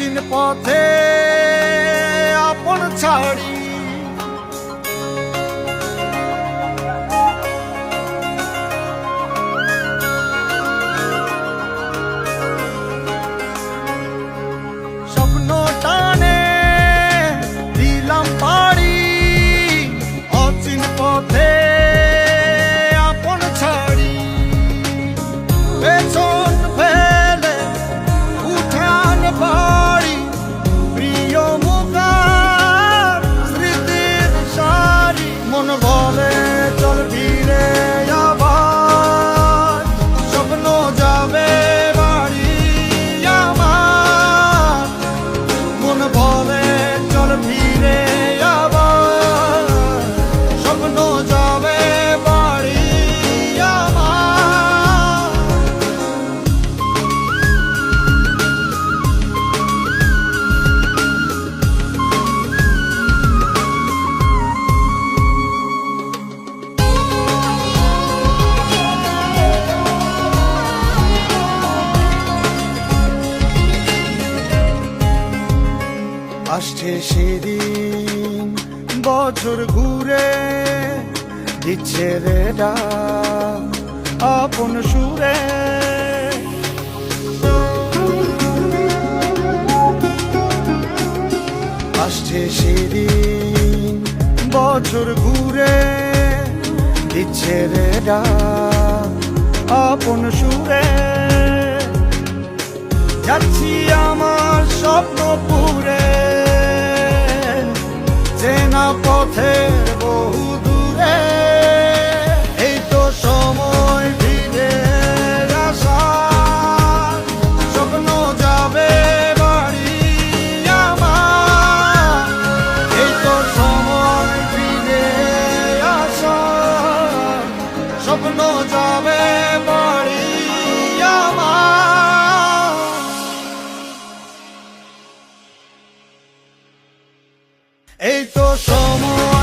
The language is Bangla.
অচিন পথে আপন ছাড়ি স্বপ্ন টানে দিলাম পাড়ি অচিন পথে আপন ছাড়ি পেছন ফেলে উঠান বাড়ি প্রিয় মুখার স্মৃতির সারি মন বলে চল ফিরে আবার স্বপ্ন যাবে বাড়ি আমার মন বলে চল ফিরে আবার স্বপ্ন যাবে বাড়ি আমার আসছে সেদিন বছর ঘুরে দিচ্ছে রে ডাক আপন সুরে আসছে সেদিন বছর ঘুরে দিচ্ছে রে ডাক আপন সুরে যাচ্ছি আমার স্বপ্ন পুরে চেনা পথের বহু দূরে এই তো সময় ফিরে আসার স্বপ্ন যাবে বাড়ি আমার এই তো সময় ফিরে আসার স্বপ্ন যাবে বাড়ি আমার এই তো সময়